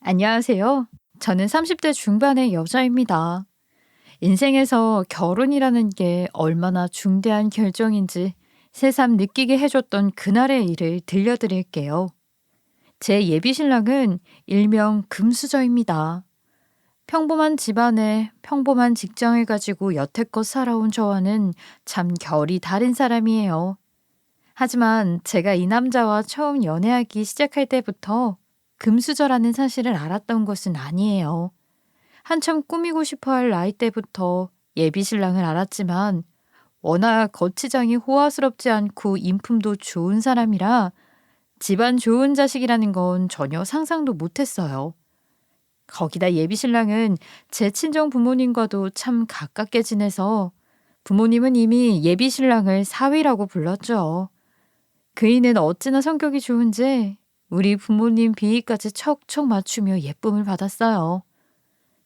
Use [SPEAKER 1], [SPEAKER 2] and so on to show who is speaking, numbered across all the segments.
[SPEAKER 1] 안녕하세요. 저는 30대 중반의 여자입니다. 인생에서 결혼이라는 게 얼마나 중대한 결정인지 새삼 느끼게 해줬던 그날의 일을 들려드릴게요. 제 예비 신랑은 일명 금수저입니다. 평범한 집안에 평범한 직장을 가지고 여태껏 살아온 저와는 참 결이 다른 사람이에요. 하지만 제가 이 남자와 처음 연애하기 시작할 때부터 금수저라는 사실을 알았던 것은 아니에요. 한참 꾸미고 싶어 할 나이 때부터 예비 신랑을 알았지만 워낙 거치장이 호화스럽지 않고 인품도 좋은 사람이라 집안 좋은 자식이라는 건 전혀 상상도 못했어요. 거기다 예비 신랑은 제 친정 부모님과도 참 가깝게 지내서 부모님은 이미 예비 신랑을 사위라고 불렀죠. 그이는 어찌나 성격이 좋은지 우리 부모님 비위까지 척척 맞추며 예쁨을 받았어요.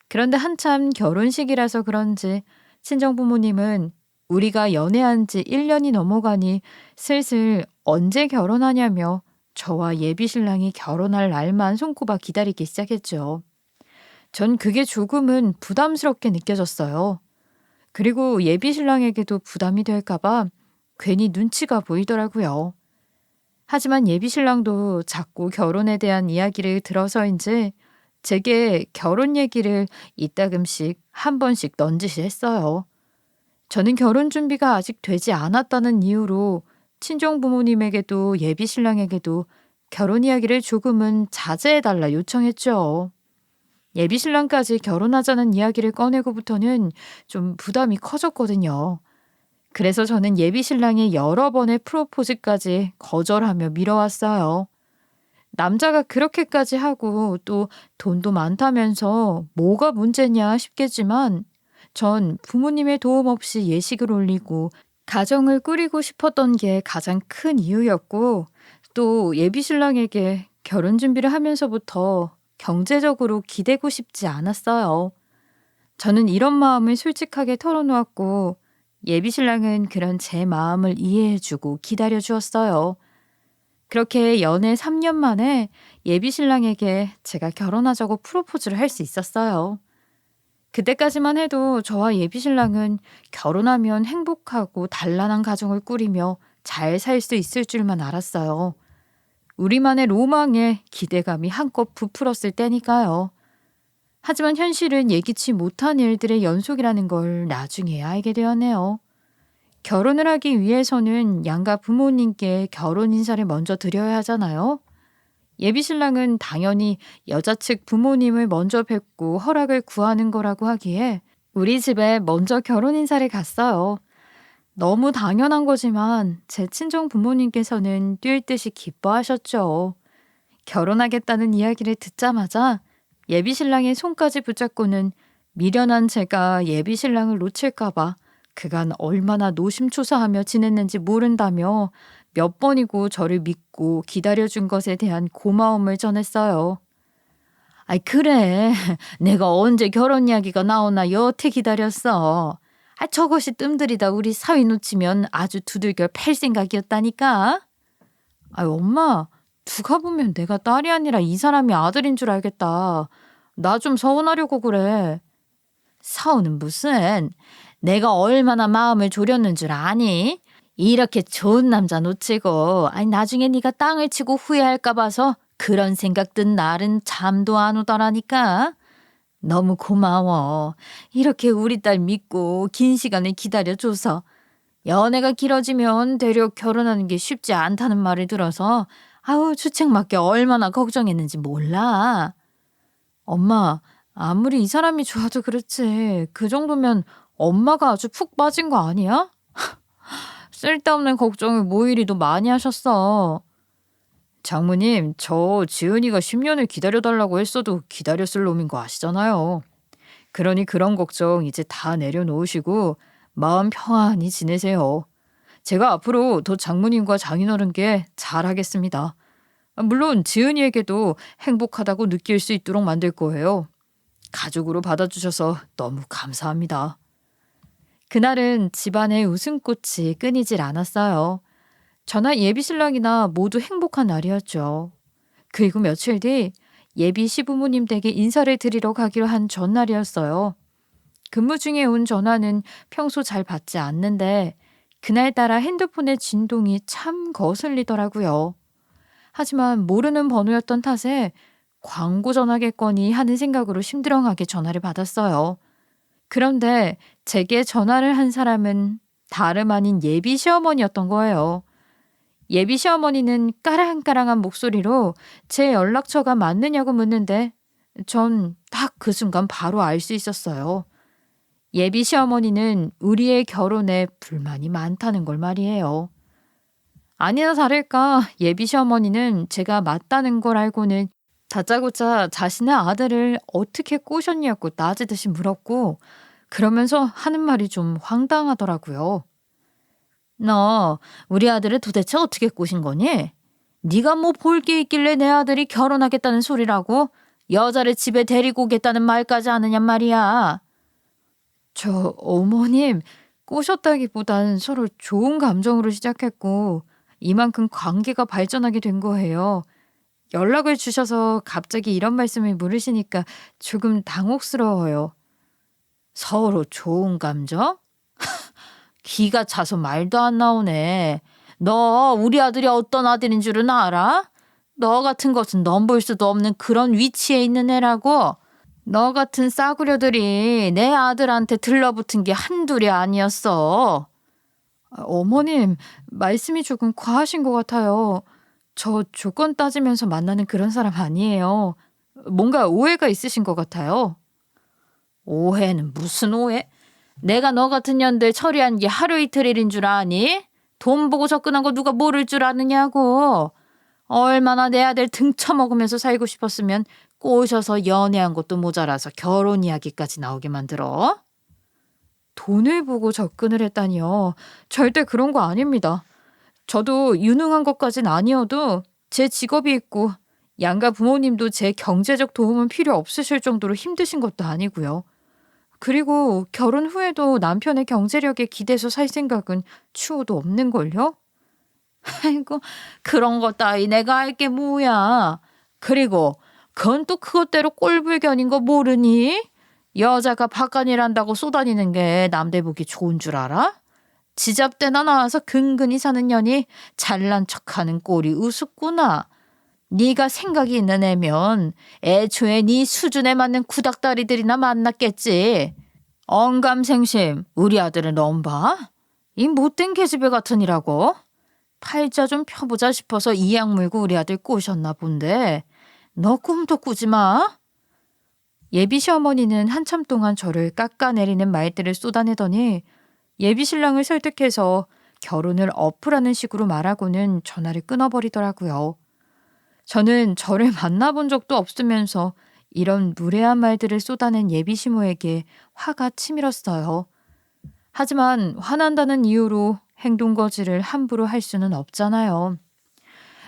[SPEAKER 1] 그런데 한참 결혼식이라서 그런지 친정 부모님은 우리가 연애한 지 1년이 넘어가니 슬슬 언제 결혼하냐며 저와 예비 신랑이 결혼할 날만 손꼽아 기다리기 시작했죠. 전 그게 조금은 부담스럽게 느껴졌어요. 그리고 예비 신랑에게도 부담이 될까봐 괜히 눈치가 보이더라고요. 하지만 예비 신랑도 자꾸 결혼에 대한 이야기를 들어서인지 제게 결혼 얘기를 이따금씩 한 번씩 넌지시 했어요. 저는 결혼 준비가 아직 되지 않았다는 이유로 친정 부모님에게도 예비 신랑에게도 결혼 이야기를 조금은 자제해달라 요청했죠. 예비 신랑까지 결혼하자는 이야기를 꺼내고부터는 좀 부담이 커졌거든요. 그래서 저는 예비 신랑의 여러 번의 프로포즈까지 거절하며 미뤄왔어요. 남자가 그렇게까지 하고 또 돈도 많다면서 뭐가 문제냐 싶겠지만 전 부모님의 도움 없이 예식을 올리고 가정을 꾸리고 싶었던 게 가장 큰 이유였고 또 예비 신랑에게 결혼 준비를 하면서부터 경제적으로 기대고 싶지 않았어요. 저는 이런 마음을 솔직하게 털어놓았고 예비 신랑은 그런 제 마음을 이해해주고 기다려주었어요. 그렇게 연애 3년 만에 예비 신랑에게 제가 결혼하자고 프로포즈를 할 수 있었어요. 그때까지만 해도 저와 예비 신랑은 결혼하면 행복하고 단란한 가정을 꾸리며 잘 살 수 있을 줄만 알았어요. 우리만의 로망에 기대감이 한껏 부풀었을 때니까요. 하지만 현실은 예기치 못한 일들의 연속이라는 걸 나중에 알게 되었네요. 결혼을 하기 위해서는 양가 부모님께 결혼 인사를 먼저 드려야 하잖아요. 예비 신랑은 당연히 여자 측 부모님을 먼저 뵙고 허락을 구하는 거라고 하기에 우리 집에 먼저 결혼 인사를 갔어요. 너무 당연한 거지만 제 친정 부모님께서는 뛸 듯이 기뻐하셨죠. 결혼하겠다는 이야기를 듣자마자 예비 신랑의 손까지 붙잡고는 미련한 제가 예비 신랑을 놓칠까봐 그간 얼마나 노심초사하며 지냈는지 모른다며 몇 번이고 저를 믿고 기다려준 것에 대한 고마움을 전했어요. 아이 그래 내가 언제 결혼 이야기가 나오나 여태 기다렸어. 저것이 뜸들이다 우리 사위 놓치면 아주 두들겨 팰 생각이었다니까. 엄마 누가 보면 내가 딸이 아니라 이 사람이 아들인 줄 알겠다. 나 좀 서운하려고 그래. 서운은 무슨. 내가 얼마나 마음을 졸였는 줄 아니? 이렇게 좋은 남자 놓치고 나중에 네가 땅을 치고 후회할까 봐서 그런 생각 든 날은 잠도 안 오더라니까. 너무 고마워. 이렇게 우리 딸 믿고 긴 시간을 기다려줘서. 연애가 길어지면 대략 결혼하는 게 쉽지 않다는 말을 들어서 주책맞게 얼마나 걱정했는지 몰라. 엄마, 아무리 이 사람이 좋아도 그렇지. 그 정도면 엄마가 아주 푹 빠진 거 아니야? 쓸데없는 걱정을 뭐 이리도 많이 하셨어. 장모님, 저 지은이가 10년을 기다려달라고 했어도 기다렸을 놈인 거 아시잖아요. 그러니 그런 걱정 이제 다 내려놓으시고 마음 평안히 지내세요. 제가 앞으로 더 장모님과 장인어른께 잘하겠습니다. 물론 지은이에게도 행복하다고 느낄 수 있도록 만들 거예요. 가족으로 받아주셔서 너무 감사합니다. 그날은 집안의 웃음꽃이 끊이질 않았어요. 저나 예비 신랑이나 모두 행복한 날이었죠. 그리고 며칠 뒤 예비 시부모님 댁에 인사를 드리러 가기로 한 전날이었어요. 근무 중에 온 전화는 평소 잘 받지 않는데 그날따라 핸드폰의 진동이 참 거슬리더라고요. 하지만 모르는 번호였던 탓에 광고 전화겠거니 하는 생각으로 심드렁하게 전화를 받았어요. 그런데 제게 전화를 한 사람은 다름 아닌 예비 시어머니였던 거예요. 예비 시어머니는 까랑까랑한 목소리로 제 연락처가 맞느냐고 묻는데 전 딱 그 순간 바로 알 수 있었어요. 예비 시어머니는 우리의 결혼에 불만이 많다는 걸 말이에요. 아니나 다를까 예비 시어머니는 제가 맞다는 걸 알고는 다짜고짜 자신의 아들을 어떻게 꼬셨냐고 따지듯이 물었고 그러면서 하는 말이 좀 황당하더라고요. 너 우리 아들을 도대체 어떻게 꼬신 거니? 네가 뭐 볼 게 있길래 내 아들이 결혼하겠다는 소리라고 여자를 집에 데리고 오겠다는 말까지 하느냔 말이야. 저 어머님 꼬셨다기보단 서로 좋은 감정으로 시작했고 이만큼 관계가 발전하게 된 거예요. 연락을 주셔서 갑자기 이런 말씀을 물으시니까 조금 당혹스러워요. 서로 좋은 감정? 기가 차서 말도 안 나오네. 너 우리 아들이 어떤 아들인 줄은 알아? 너 같은 것은 넘볼 수도 없는 그런 위치에 있는 애라고. 너 같은 싸구려들이 내 아들한테 들러붙은 게 한둘이 아니었어. 어머님, 말씀이 조금 과하신 것 같아요. 저 조건 따지면서 만나는 그런 사람 아니에요. 뭔가 오해가 있으신 것 같아요. 오해는 무슨 오해? 내가 너 같은 년들 처리한 게 하루 이틀 일인 줄 아니? 돈 보고 접근한 거 누가 모를 줄 아느냐고. 얼마나 내 아들 등쳐먹으면서 살고 싶었으면 꼬셔서 연애한 것도 모자라서 결혼 이야기까지 나오게 만들어? 돈을 보고 접근을 했다니요. 절대 그런 거 아닙니다. 저도 유능한 것까진 아니어도 제 직업이 있고 양가 부모님도 제 경제적 도움은 필요 없으실 정도로 힘드신 것도 아니고요. 그리고 결혼 후에도 남편의 경제력에 기대서 살 생각은 추호도 없는걸요? 아이고, 그런 거 따위 내가 알 게 뭐야. 그리고 그건 또 그것대로 꼴불견인 거 모르니? 여자가 바깥일한다고 쏘다니는 게 남들 보기 좋은 줄 알아? 지잡대나 나와서 근근히 사는 년이 잘난 척하는 꼴이 우습구나. 네가 생각이 있는 애면 애초에 네 수준에 맞는 구닥다리들이나 만났겠지. 언감생심 우리 아들은 넌 봐? 이 못된 계집애 같으니라고. 팔자 좀 펴보자 싶어서 이악 물고 우리 아들 꼬셨나 본데 너 꿈도 꾸지 마. 예비 시어머니는 한참 동안 저를 깎아내리는 말들을 쏟아내더니 예비 신랑을 설득해서 결혼을 엎으라는 식으로 말하고는 전화를 끊어버리더라고요. 저는 저를 만나본 적도 없으면서 이런 무례한 말들을 쏟아낸 예비 시모에게 화가 치밀었어요. 하지만 화난다는 이유로 행동 거지를 함부로 할 수는 없잖아요.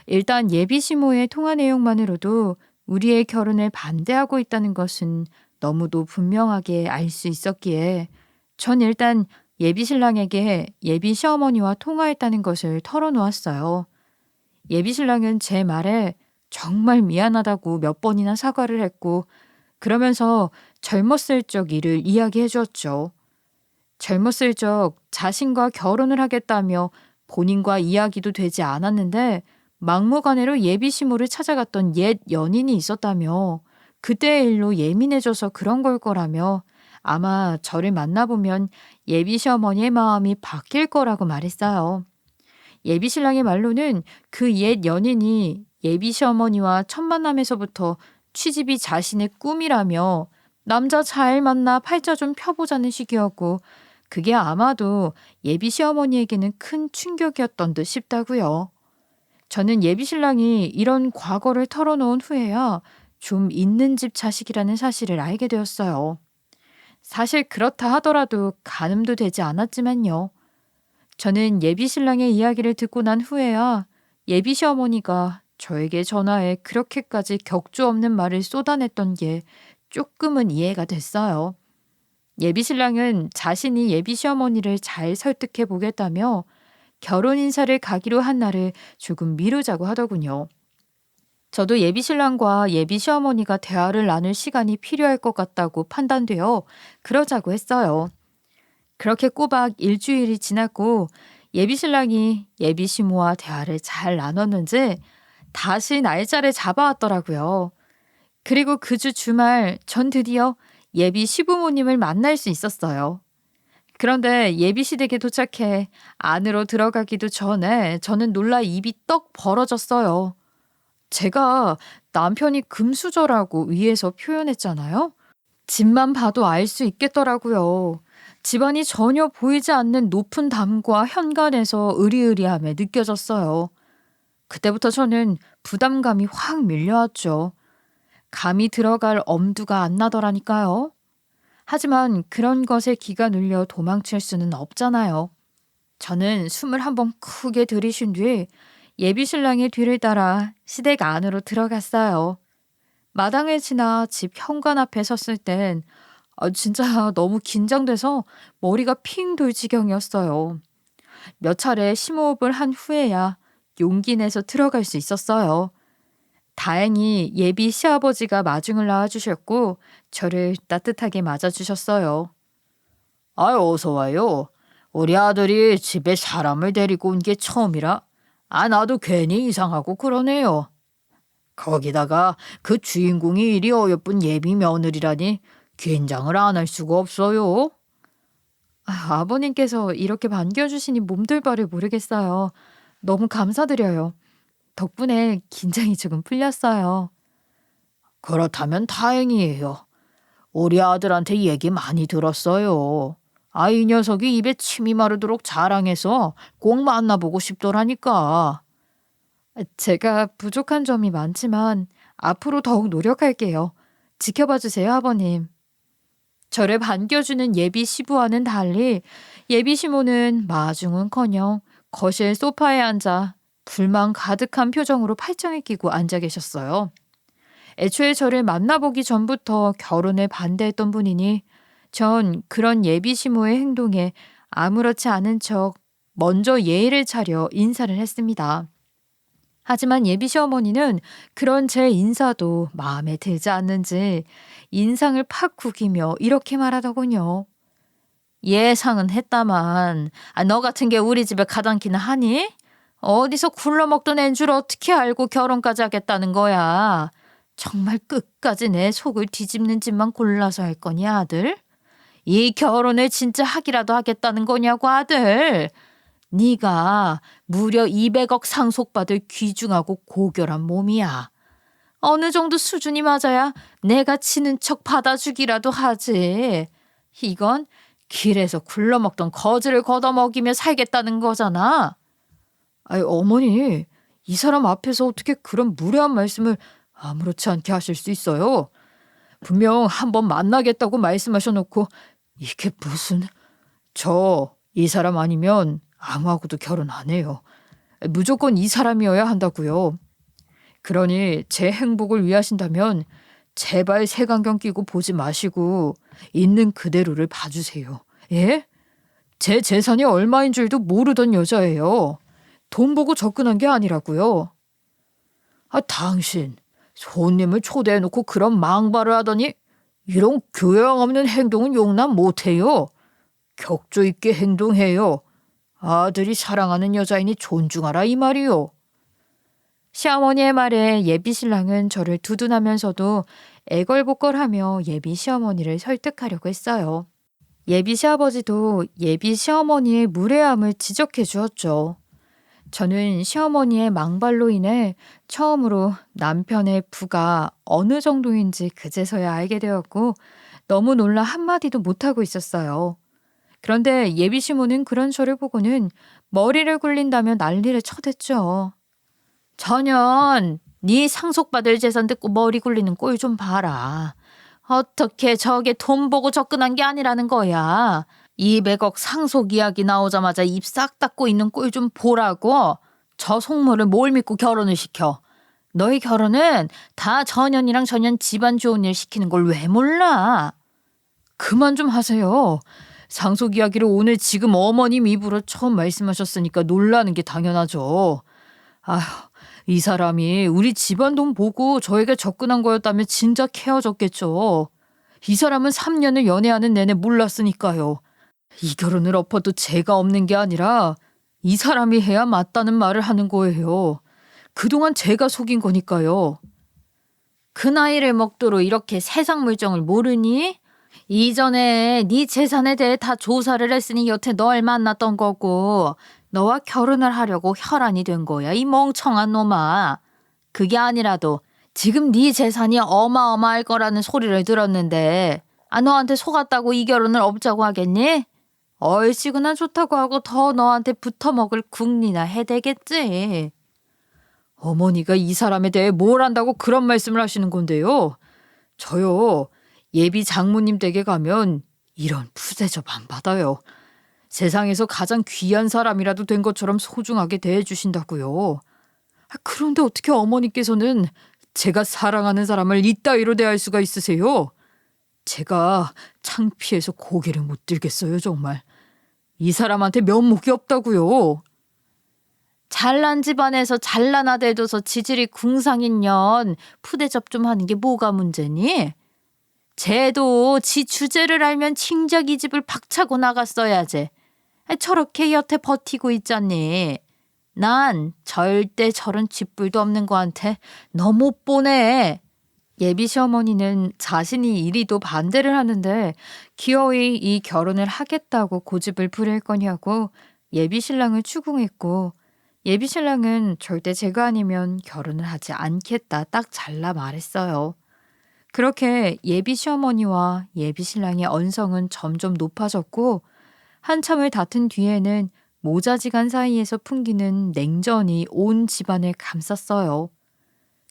[SPEAKER 1] 일단 예비 시모의 통화 내용만으로도 우리의 결혼을 반대하고 있다는 것은 너무도 분명하게 알 수 있었기에 전 일단 예비 신랑에게 예비 시어머니와 통화했다는 것을 털어놓았어요. 예비 신랑은 제 말에 정말 미안하다고 몇 번이나 사과를 했고 그러면서 젊었을 적 일을 이야기해 주었죠. 젊었을 적 자신과 결혼을 하겠다며 본인과 이야기도 되지 않았는데 막무가내로 예비 시모를 찾아갔던 옛 연인이 있었다며 그때의 일로 예민해져서 그런 걸 거라며 아마 저를 만나보면 예비 시어머니의 마음이 바뀔 거라고 말했어요. 예비 신랑의 말로는 그 옛 연인이 예비 시어머니와 첫 만남에서부터 취집이 자신의 꿈이라며 남자 잘 만나 팔자 좀 펴보자는 식이었고 그게 아마도 예비 시어머니에게는 큰 충격이었던 듯 싶다고요. 저는 예비 신랑이 이런 과거를 털어놓은 후에야 좀 있는 집 자식이라는 사실을 알게 되었어요. 사실 그렇다 하더라도 가늠도 되지 않았지만요. 저는 예비 신랑의 이야기를 듣고 난 후에야 예비 시어머니가 저에게 전화해 그렇게까지 격조 없는 말을 쏟아냈던 게 조금은 이해가 됐어요. 예비 신랑은 자신이 예비 시어머니를 잘 설득해 보겠다며 결혼 인사를 가기로 한 날을 조금 미루자고 하더군요. 저도 예비 신랑과 예비 시어머니가 대화를 나눌 시간이 필요할 것 같다고 판단되어 그러자고 했어요. 그렇게 꼬박 일주일이 지났고 예비 신랑이 예비 시모와 대화를 잘 나눴는지 다시 날짜를 잡아왔더라고요. 그리고 그 주 주말 전 드디어 예비 시부모님을 만날 수 있었어요. 그런데 예비 시댁에 도착해 안으로 들어가기도 전에 저는 놀라 입이 떡 벌어졌어요. 제가 남편이 금수저라고 위에서 표현했잖아요. 집만 봐도 알 수 있겠더라고요. 집안이 전혀 보이지 않는 높은 담과 현관에서 으리으리함에 느껴졌어요. 그때부터 저는 부담감이 확 밀려왔죠. 감이 들어갈 엄두가 안 나더라니까요. 하지만 그런 것에 기가 눌려 도망칠 수는 없잖아요. 저는 숨을 한번 크게 들이쉰 뒤 예비 신랑의 뒤를 따라 시댁 안으로 들어갔어요. 마당을 지나 집 현관 앞에 섰을 땐 진짜 너무 긴장돼서 머리가 핑 돌 지경이었어요. 몇 차례 심호흡을 한 후에야 용기 내서 들어갈 수 있었어요. 다행히 예비 시아버지가 마중을 나와주셨고 저를 따뜻하게 맞아주셨어요. 아유, 어서 와요. 우리 아들이 집에 사람을 데리고 온 게 처음이라 나도 괜히 이상하고 그러네요. 거기다가 그 주인공이 이리 어여쁜 예비 며느리라니 긴장을 안 할 수가 없어요. 아버님께서 이렇게 반겨주시니 몸둘 바를 모르겠어요. 너무 감사드려요. 덕분에 긴장이 조금 풀렸어요. 그렇다면 다행이에요. 우리 아들한테 얘기 많이 들었어요. 이 녀석이 입에 침이 마르도록 자랑해서 꼭 만나보고 싶더라니까. 제가 부족한 점이 많지만 앞으로 더욱 노력할게요. 지켜봐 주세요, 아버님. 저를 반겨주는 예비 시부와는 달리 예비 시모는 마중은커녕 거실 소파에 앉아 불만 가득한 표정으로 팔짱을 끼고 앉아 계셨어요. 애초에 저를 만나보기 전부터 결혼을 반대했던 분이니 전 그런 예비 시모의 행동에 아무렇지 않은 척 먼저 예의를 차려 인사를 했습니다. 하지만 예비 시어머니는 그런 제 인사도 마음에 들지 않는지 인상을 팍 구기며 이렇게 말하더군요. 예상은 했다만 너 같은 게 우리 집에 가당키나 하니? 어디서 굴러먹던 앤 줄 어떻게 알고 결혼까지 하겠다는 거야. 정말 끝까지 내 속을 뒤집는 짓만 골라서 할 거니 아들? 이 결혼을 진짜 하기라도 하겠다는 거냐고 아들. 네가 무려 200억 상속받을 귀중하고 고결한 몸이야. 어느 정도 수준이 맞아야 내가 치는 척 받아주기라도 하지. 이건 길에서 굴러먹던 거지를 걷어먹이며 살겠다는 거잖아. 어머니, 이 사람 앞에서 어떻게 그런 무례한 말씀을 아무렇지 않게 하실 수 있어요? 분명 한번 만나겠다고 말씀하셔놓고 이게 무슨... 이 사람 아니면 아무하고도 결혼 안 해요. 무조건 이 사람이어야 한다고요. 그러니 제 행복을 위하신다면 제발 색안경 끼고 보지 마시고 있는 그대로를 봐주세요. 예? 제 재산이 얼마인 줄도 모르던 여자예요. 돈 보고 접근한 게 아니라고요. 당신 손님을 초대해놓고 그런 망발을 하더니 이런 교양 없는 행동은 용납 못해요. 격조 있게 행동해요. 아들이 사랑하는 여자이니 존중하라 이 말이요. 시어머니의 말에 예비 신랑은 저를 두둔하면서도 애걸복걸하며 예비 시어머니를 설득하려고 했어요. 예비 시아버지도 예비 시어머니의 무례함을 지적해 주었죠. 저는 시어머니의 망발로 인해 처음으로 남편의 부가 어느 정도인지 그제서야 알게 되었고 너무 놀라 한마디도 못하고 있었어요. 그런데 예비 시모는 그런 저를 보고는 머리를 굴린다며 난리를 쳐댔죠. 전현, 네 상속받을 재산 듣고 머리 굴리는 꼴 좀 봐라. 어떻게 저게 돈 보고 접근한 게 아니라는 거야. 200억 상속 이야기 나오자마자 입 싹 닫고 있는 꼴 좀 보라고. 저 속물을 뭘 믿고 결혼을 시켜. 너희 결혼은 다 전현이랑 전현 집안 좋은 일 시키는 걸 왜 몰라. 그만 좀 하세요. 상속 이야기를 오늘 지금 어머님 입으로 처음 말씀하셨으니까 놀라는 게 당연하죠. 이 사람이 우리 집안 돈 보고 저에게 접근한 거였다면 진작 헤어졌겠죠. 이 사람은 3년을 연애하는 내내 몰랐으니까요. 이 결혼을 엎어도 제가 없는 게 아니라 이 사람이 해야 맞다는 말을 하는 거예요. 그동안 제가 속인 거니까요. 그 나이를 먹도록 이렇게 세상 물정을 모르니? 이전에 네 재산에 대해 다 조사를 했으니 여태 널 만났던 거고 너와 결혼을 하려고 혈안이 된 거야, 이 멍청한 놈아. 그게 아니라도 지금 네 재산이 어마어마할 거라는 소리를 들었는데 너한테 속았다고 이 결혼을 엎자고 하겠니? 얼씨구나 좋다고 하고 더 너한테 붙어먹을 궁리나 해대겠지. 어머니가 이 사람에 대해 뭘 안다고 그런 말씀을 하시는 건데요. 저요, 예비 장모님 댁에 가면 이런 푸대접 안 받아요. 세상에서 가장 귀한 사람이라도 된 것처럼 소중하게 대해주신다고요. 그런데 어떻게 어머니께서는 제가 사랑하는 사람을 이따위로 대할 수가 있으세요? 제가 창피해서 고개를 못 들겠어요, 정말. 이 사람한테 면목이 없다고요. 잘난 집안에서 잘난 아들 둬서 지질이 궁상인 년 푸대접 좀 하는 게 뭐가 문제니? 쟤도 지 주제를 알면 진작 이 집을 박차고 나갔어야지. 저렇게 여태 버티고 있잖니. 난 절대 저런 쥐뿔도 없는 거한테 너 못 보내. 예비 시어머니는 자신이 이리도 반대를 하는데 기어이 이 결혼을 하겠다고 고집을 부릴 거냐고 예비 신랑을 추궁했고, 예비 신랑은 절대 제가 아니면 결혼을 하지 않겠다 딱 잘라 말했어요. 그렇게 예비 시어머니와 예비 신랑의 언성은 점점 높아졌고, 한참을 다툰 뒤에는 모자지간 사이에서 풍기는 냉전이 온 집안을 감쌌어요.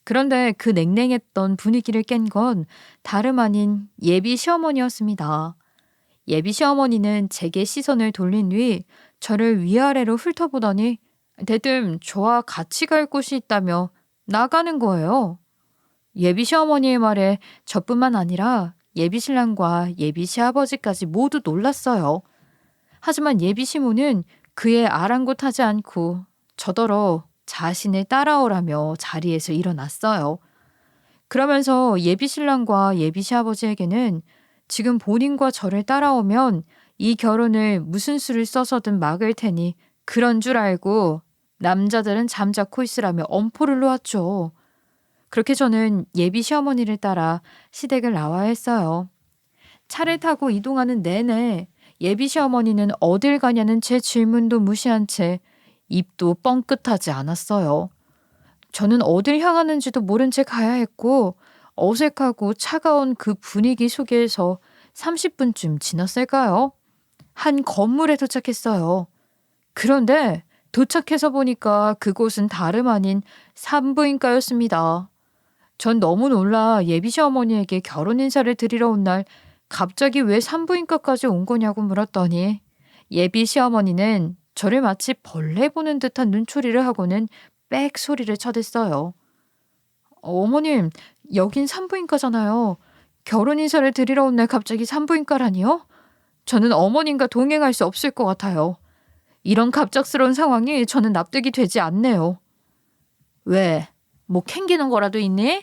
[SPEAKER 1] 그런데 그 냉랭했던 분위기를 깬 건 다름 아닌 예비 시어머니였습니다. 예비 시어머니는 제게 시선을 돌린 뒤 저를 위아래로 훑어보더니 대뜸 저와 같이 갈 곳이 있다며 나가는 거예요. 예비 시어머니의 말에 저뿐만 아니라 예비 신랑과 예비 시아버지까지 모두 놀랐어요. 하지만 예비 시모는 그의 아랑곳하지 않고 저더러 자신을 따라오라며 자리에서 일어났어요. 그러면서 예비 신랑과 예비 시아버지에게는 지금 본인과 저를 따라오면 이 결혼을 무슨 수를 써서든 막을 테니 그런 줄 알고 남자들은 잠자코 있으라며 엄포를 놓았죠. 그렇게 저는 예비 시어머니를 따라 시댁을 나와야 했어요. 차를 타고 이동하는 내내 예비 시어머니는 어딜 가냐는 제 질문도 무시한 채 입도 뻥끗하지 않았어요. 저는 어딜 향하는지도 모른 채 가야 했고, 어색하고 차가운 그 분위기 속에서 30분쯤 지났을까요? 한 건물에 도착했어요. 그런데 도착해서 보니까 그곳은 다름 아닌 산부인과였습니다. 전 너무 놀라 예비 시어머니에게 결혼 인사를 드리러 온 날 갑자기 왜 산부인과까지 온 거냐고 물었더니 예비 시어머니는 저를 마치 벌레 보는 듯한 눈초리를 하고는 빽 소리를 쳐댔어요. 어머님, 여긴 산부인과잖아요. 결혼 인사를 드리러 온 날 갑자기 산부인과라니요? 저는 어머님과 동행할 수 없을 것 같아요. 이런 갑작스러운 상황이 저는 납득이 되지 않네요. 왜? 뭐 캥기는 거라도 있니?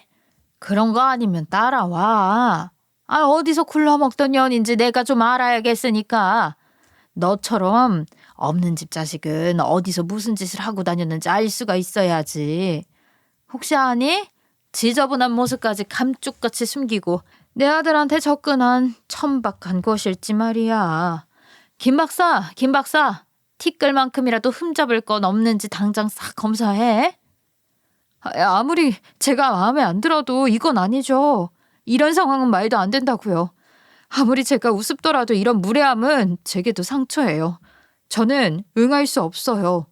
[SPEAKER 1] 그런 거 아니면 따라와. 어디서 굴러먹던 년인지 내가 좀 알아야겠으니까. 너처럼 없는 집 자식은 어디서 무슨 짓을 하고 다녔는지 알 수가 있어야지. 혹시 아니? 지저분한 모습까지 감쪽같이 숨기고 내 아들한테 접근한 천박한 것일지 말이야. 김 박사, 티끌만큼이라도 흠잡을 건 없는지 당장 싹 검사해. 아무리 제가 마음에 안 들어도 이건 아니죠. 이런 상황은 말도 안 된다고요. 아무리 제가 우습더라도 이런 무례함은 제게도 상처예요. 저는 응할 수 없어요.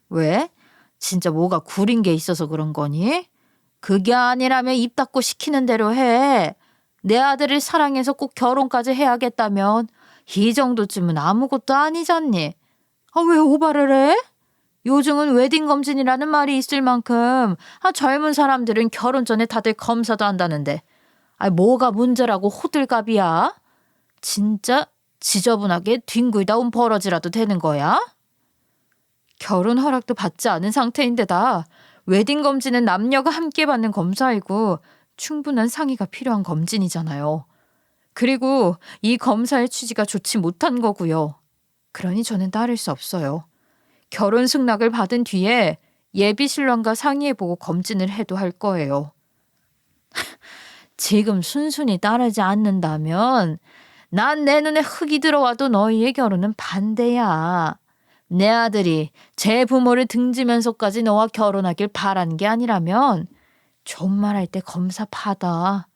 [SPEAKER 1] 왜? 진짜 뭐가 구린 게 있어서 그런 거니? 그게 아니라면 입 닫고 시키는 대로 해. 내 아들을 사랑해서 꼭 결혼까지 해야겠다면 이 정도쯤은 아무것도 아니잖니. 왜 오바를 해? 요즘은 웨딩 검진이라는 말이 있을 만큼 젊은 사람들은 결혼 전에 다들 검사도 한다는데 뭐가 문제라고 호들갑이야? 진짜 지저분하게 뒹굴다 온 버러지라도 되는 거야? 결혼 허락도 받지 않은 상태인데다 웨딩 검진은 남녀가 함께 받는 검사이고 충분한 상의가 필요한 검진이잖아요. 그리고 이 검사의 취지가 좋지 못한 거고요. 그러니 저는 따를 수 없어요. 결혼 승낙을 받은 뒤에 예비 신랑과 상의해보고 검진을 해도 할 거예요. 지금 순순히 따르지 않는다면 난 내 눈에 흙이 들어와도 너희의 결혼은 반대야. 내 아들이 제 부모를 등지면서까지 너와 결혼하길 바란 게 아니라면 존말할 때 검사 받아.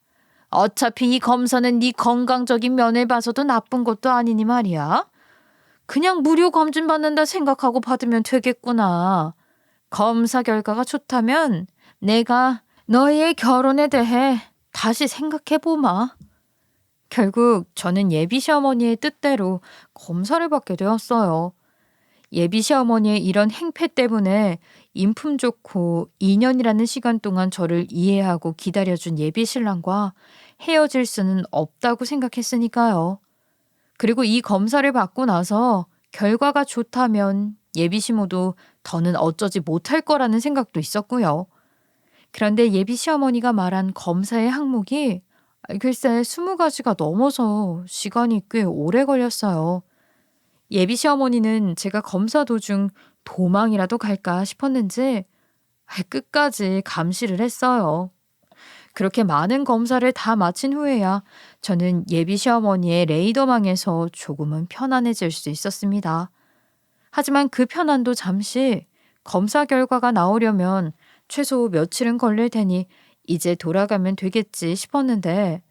[SPEAKER 1] 어차피 이 검사는 네 건강적인 면을 봐서도 나쁜 것도 아니니 말이야. 그냥 무료 검진 받는다 생각하고 받으면 되겠구나. 검사 결과가 좋다면 내가 너희의 결혼에 대해 다시 생각해보마. 결국 저는 예비 시어머니의 뜻대로 검사를 받게 되었어요. 예비 시어머니의 이런 행패 때문에 인품 좋고 2년이라는 시간 동안 저를 이해하고 기다려준 예비 신랑과 헤어질 수는 없다고 생각했으니까요. 그리고 이 검사를 받고 나서 결과가 좋다면 예비 시모도 더는 어쩌지 못할 거라는 생각도 있었고요. 그런데 예비 시어머니가 말한 검사의 항목이 글쎄 20가지가 넘어서 시간이 꽤 오래 걸렸어요. 예비 시어머니는 제가 검사 도중 도망이라도 갈까 싶었는지 끝까지 감시를 했어요. 그렇게 많은 검사를 다 마친 후에야 저는 예비 시어머니의 레이더망에서 조금은 편안해질 수 있었습니다. 하지만 그 편안도 잠시 검사 결과가 나오려면 최소 며칠은 걸릴 테니 이제 돌아가면 되겠지 싶었는데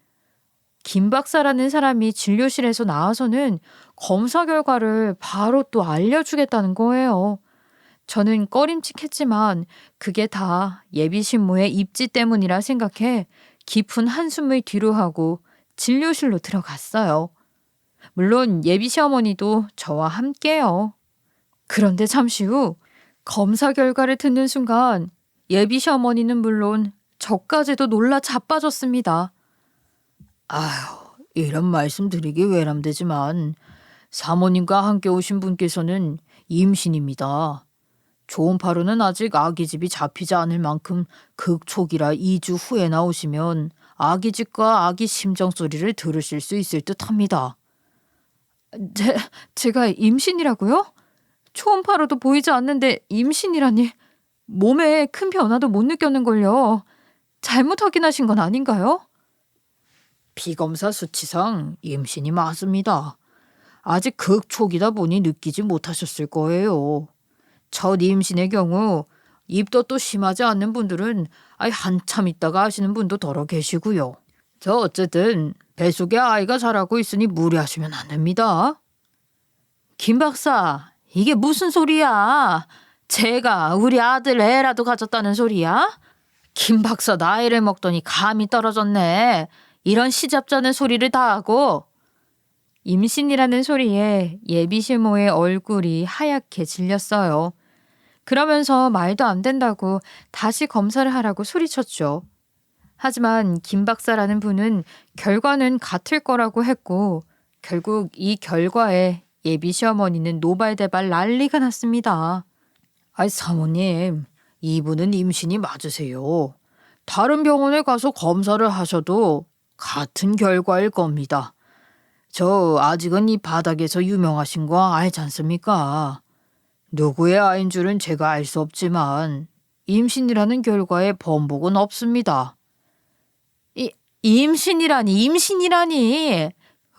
[SPEAKER 1] 김 박사라는 사람이 진료실에서 나와서는 검사 결과를 바로 또 알려주겠다는 거예요. 저는 꺼림칙했지만 그게 다 예비 신부의 입지 때문이라 생각해 깊은 한숨을 뒤로하고 진료실로 들어갔어요. 물론 예비 시어머니도 저와 함께요. 그런데 잠시 후 검사 결과를 듣는 순간 예비 시어머니는 물론 저까지도 놀라 자빠졌습니다. 아휴, 이런 말씀 드리기 외람되지만 사모님과 함께 오신 분께서는 임신입니다. 초음파로는 아직 아기집이 잡히지 않을 만큼 극초기라 2주 후에 나오시면 아기집과 아기 심정 소리를 들으실 수 있을 듯합니다. 제가 임신이라고요? 초음파로도 보이지 않는데 임신이라니 몸에 큰 변화도 못 느꼈는걸요. 잘못 확인하신 건 아닌가요? 피검사 수치상 임신이 맞습니다. 아직 극초기다 보니 느끼지 못하셨을 거예요. 첫 임신의 경우 입덧도 심하지 않는 분들은 한참 있다가 하시는 분도 더러 계시고요. 어쨌든 뱃속에 아이가 자라고 있으니 무리하시면 안 됩니다. 김 박사, 이게 무슨 소리야? 제가 우리 아들 애라도 가졌다는 소리야? 김 박사 나이를 먹더니 감이 떨어졌네. 이런 시잡잖은 소리를 다 하고. 임신이라는 소리에 예비 시모의 얼굴이 하얗게 질렸어요. 그러면서 말도 안 된다고 다시 검사를 하라고 소리쳤죠. 하지만 김 박사라는 분은 결과는 같을 거라고 했고 결국 이 결과에 예비 시어머니는 노발대발 난리가 났습니다. 사모님, 이분은 임신이 맞으세요. 다른 병원에 가서 검사를 하셔도 같은 결과일 겁니다. 저 아직은 이 바닥에서 유명하신 거 알지 않습니까? 누구의 아이인 줄은 제가 알 수 없지만 임신이라는 결과에 번복은 없습니다. 임신이라니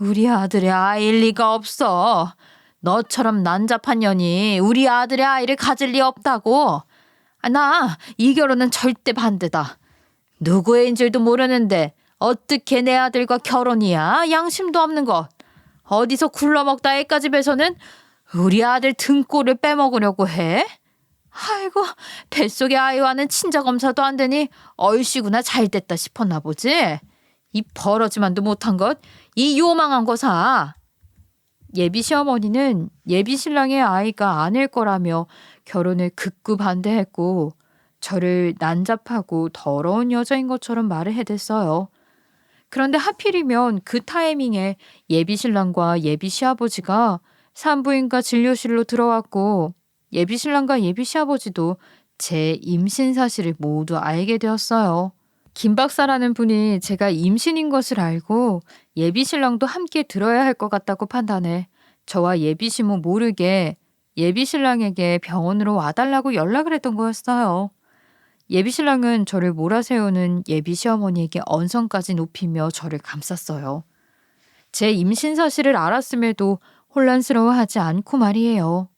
[SPEAKER 1] 우리 아들의 아이일 리가 없어. 너처럼 난잡한 년이 우리 아들의 아이를 가질 리 없다고. 나 이 결혼은 절대 반대다. 누구의 줄도 모르는데 어떻게 내 아들과 결혼이야? 양심도 없는 것. 어디서 굴러먹다 애까지 배서는 우리 아들 등골을 빼먹으려고 해? 아이고, 뱃속의 아이와는 친자검사도 안 되니 얼씨구나 잘됐다 싶었나 보지? 이 버러지만도 못한 것, 이 요망한 거사. 예비 시어머니는 예비 신랑의 아이가 아닐 거라며 결혼을 극구 반대했고 저를 난잡하고 더러운 여자인 것처럼 말을 해댔어요. 그런데 하필이면 그 타이밍에 예비 신랑과 예비 시아버지가 산부인과 진료실로 들어왔고 예비신랑과 예비시아버지도 제 임신 사실을 모두 알게 되었어요. 김 박사라는 분이 제가 임신인 것을 알고 예비신랑도 함께 들어야 할 것 같다고 판단해 저와 예비시모 모르게 예비신랑에게 병원으로 와달라고 연락을 했던 거였어요. 예비신랑은 저를 몰아세우는 예비시어머니에게 언성까지 높이며 저를 감쌌어요. 제 임신 사실을 알았음에도 혼란스러워하지 않고 말이에요.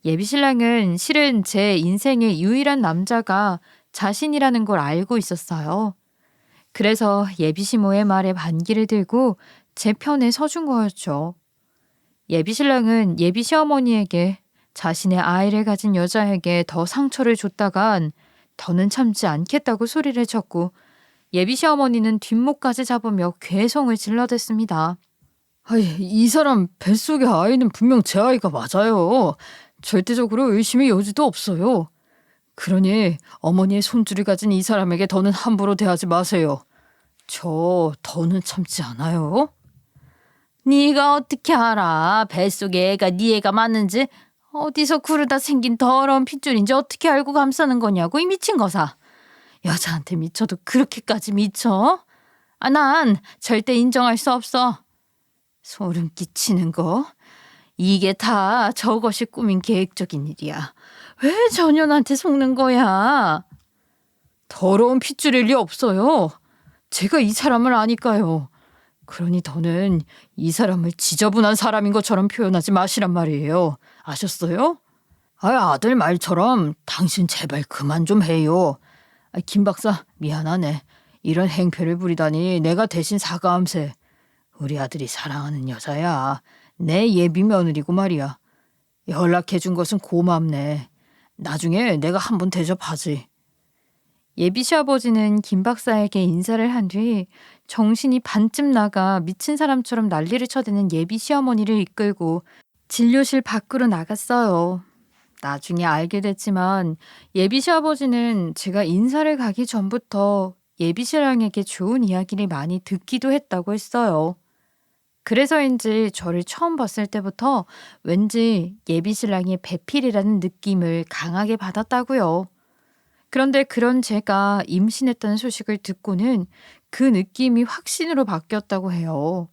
[SPEAKER 1] 예비신랑은 실은 제 인생의 유일한 남자가 자신이라는 걸 알고 있었어요. 그래서 예비시모의 말에 반기를 들고 제 편에 서준 거였죠. 예비신랑은 예비시어머니에게 자신의 아이를 가진 여자에게 더 상처를 줬다간 더는 참지 않겠다고 소리를 쳤고 예비시어머니는 뒷목까지 잡으며 괴성을 질러댔습니다. 이 사람 뱃속의 아이는 분명 제 아이가 맞아요. 절대적으로 의심의 여지도 없어요. 그러니 어머니의 손주를 가진 이 사람에게 더는 함부로 대하지 마세요. 저 더는 참지 않아요. 네가 어떻게 알아? 뱃속의 애가 네 애가 맞는지? 어디서 구르다 생긴 더러운 핏줄인지 어떻게 알고 감싸는 거냐고, 이 미친 거사. 여자한테 미쳐도 그렇게까지 미쳐? 난 절대 인정할 수 없어. 소름 끼치는 거? 이게 다 저것이 꾸민 계획적인 일이야. 왜 전현한테 속는 거야? 더러운 핏줄일 리 없어요. 제가 이 사람을 아니까요. 그러니 더는 이 사람을 지저분한 사람인 것처럼 표현하지 마시란 말이에요. 아셨어요? 아들 말처럼 당신 제발 그만 좀 해요. 김 박사 미안하네. 이런 행패를 부리다니 내가 대신 사과함세. 우리 아들이 사랑하는 여자야. 내 예비 며느리고 말이야. 연락해준 것은 고맙네. 나중에 내가 한번 대접하지. 예비시아버지는 김 박사에게 인사를 한 뒤 정신이 반쯤 나가 미친 사람처럼 난리를 쳐대는 예비시어머니를 이끌고 진료실 밖으로 나갔어요. 나중에 알게 됐지만 예비시아버지는 제가 인사를 가기 전부터 예비신랑에게 좋은 이야기를 많이 듣기도 했다고 했어요. 그래서인지 저를 처음 봤을 때부터 왠지 예비신랑의 배필이라는 느낌을 강하게 받았다고요. 그런데 그런 제가 임신했다는 소식을 듣고는 그 느낌이 확신으로 바뀌었다고 해요.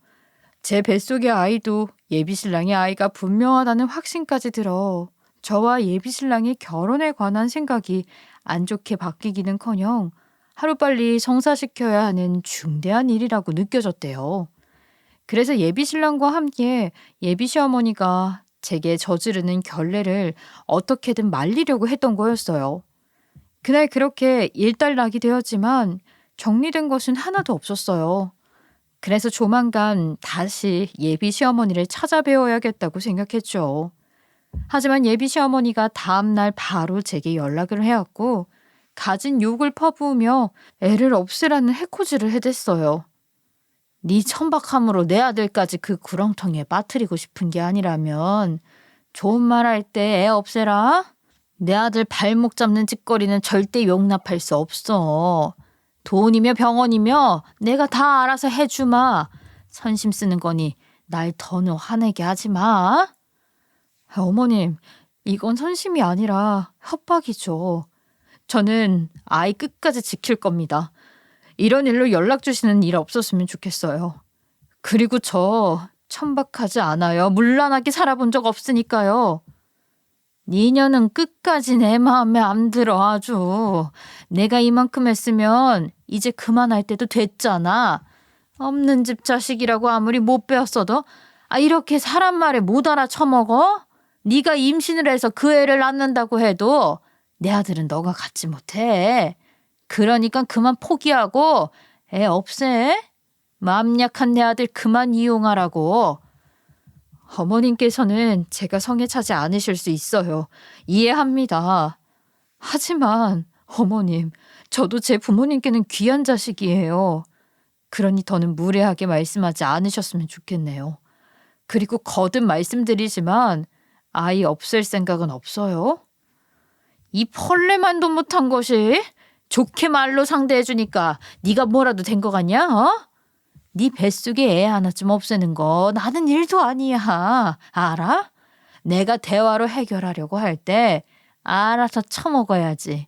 [SPEAKER 1] 제 뱃속의 아이도 예비신랑의 아이가 분명하다는 확신까지 들어 저와 예비신랑의 결혼에 관한 생각이 안 좋게 바뀌기는커녕 하루빨리 성사시켜야 하는 중대한 일이라고 느껴졌대요. 그래서 예비신랑과 함께 예비시어머니가 제게 저지르는 결례를 어떻게든 말리려고 했던 거였어요. 그날 그렇게 일단락이 되었지만 정리된 것은 하나도 없었어요. 그래서 조만간 다시 예비시어머니를 찾아뵈어야겠다고 생각했죠. 하지만 예비시어머니가 다음날 바로 제게 연락을 해왔고 가진 욕을 퍼부으며 애를 없애라는 해코지를 해댔어요. 네 천박함으로 내 아들까지 그 구렁텅이에 빠뜨리고 싶은 게 아니라면 좋은 말 할 때 애 없애라. 내 아들 발목 잡는 짓거리는 절대 용납할 수 없어. 돈이며 병원이며 내가 다 알아서 해주마. 선심 쓰는 거니 날 더는 화내게 하지 마. 어머님, 이건 선심이 아니라 협박이죠. 저는 아이 끝까지 지킬 겁니다. 이런 일로 연락 주시는 일 없었으면 좋겠어요. 그리고 저 천박하지 않아요. 문란하게 살아본 적 없으니까요. 니녀는 끝까지 내 마음에 안 들어 아주. 내가 이만큼 했으면 이제 그만할 때도 됐잖아. 없는 집 자식이라고 아무리 못 배웠어도 이렇게 사람 말에 못 알아쳐먹어? 네가 임신을 해서 그 애를 낳는다고 해도 내 아들은 너가 갖지 못해. 그러니까 그만 포기하고 애 없애. 마음 약한 내 아들 그만 이용하라고. 어머님께서는 제가 성에 차지 않으실 수 있어요. 이해합니다. 하지만 어머님, 저도 제 부모님께는 귀한 자식이에요. 그러니 더는 무례하게 말씀하지 않으셨으면 좋겠네요. 그리고 거듭 말씀드리지만 아이 없앨 생각은 없어요. 이 펄레만도 못한 것이 좋게 말로 상대해주니까 네가 뭐라도 된 거 같냐? 네 뱃속에 애 하나쯤 없애는 거 나는 일도 아니야. 알아? 내가 대화로 해결하려고 할 때 알아서 처먹어야지.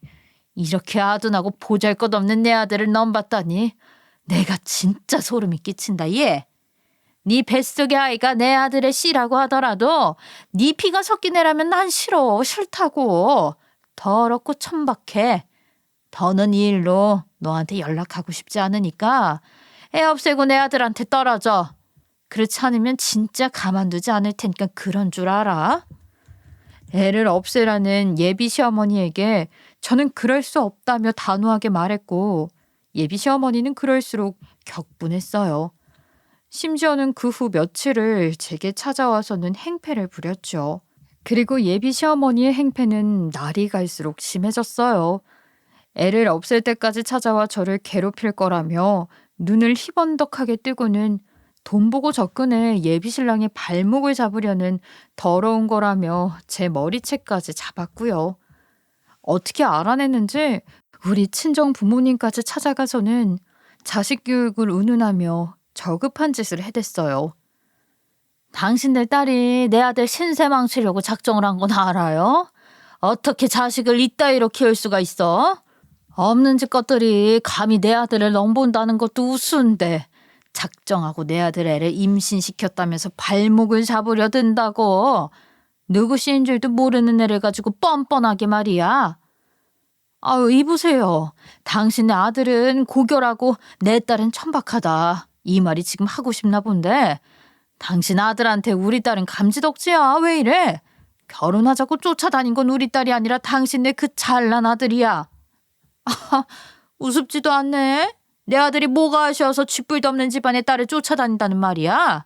[SPEAKER 1] 이렇게 아둔하고 보잘것없는 내 아들을 넘봤다니 내가 진짜 소름이 끼친다 얘. 네 뱃속의 아이가 내 아들의 씨라고 하더라도 네 피가 섞인 애라면 난 싫다고. 더럽고 천박해. 더는 이 일로 너한테 연락하고 싶지 않으니까 애 없애고 내 아들한테 떨어져. 그렇지 않으면 진짜 가만두지 않을 테니까 그런 줄 알아. 애를 없애라는 예비 시어머니에게 저는 그럴 수 없다며 단호하게 말했고 예비 시어머니는 그럴수록 격분했어요. 심지어는 그 후 며칠을 제게 찾아와서는 행패를 부렸죠. 그리고 예비 시어머니의 행패는 날이 갈수록 심해졌어요. 애를 없앨 때까지 찾아와 저를 괴롭힐 거라며 눈을 희번덕하게 뜨고는 돈 보고 접근해 예비 신랑의 발목을 잡으려는 더러운 거라며 제 머리채까지 잡았고요. 어떻게 알아냈는지 우리 친정 부모님까지 찾아가서는 자식 교육을 운운하며 저급한 짓을 해댔어요. 당신들 딸이 내 아들 신세 망치려고 작정을 한 건 알아요? 어떻게 자식을 이따위로 키울 수가 있어? 없는 짓 것들이 감히 내 아들을 넘본다는 것도 우스운데 작정하고 내 아들 애를 임신시켰다면서 발목을 잡으려 든다고. 누구시인 줄도 모르는 애를 가지고 뻔뻔하게 말이야. 아유 이보세요. 당신의 아들은 고결하고 내 딸은 천박하다. 이 말이 지금 하고 싶나 본데 당신 아들한테 우리 딸은 감지덕지야. 왜 이래? 결혼하자고 쫓아다닌 건 우리 딸이 아니라 당신네 그 잘난 아들이야. 우습지도 않네. 내 아들이 뭐가 아쉬워서 쥐뿔도 없는 집안의 딸을 쫓아다닌다는 말이야.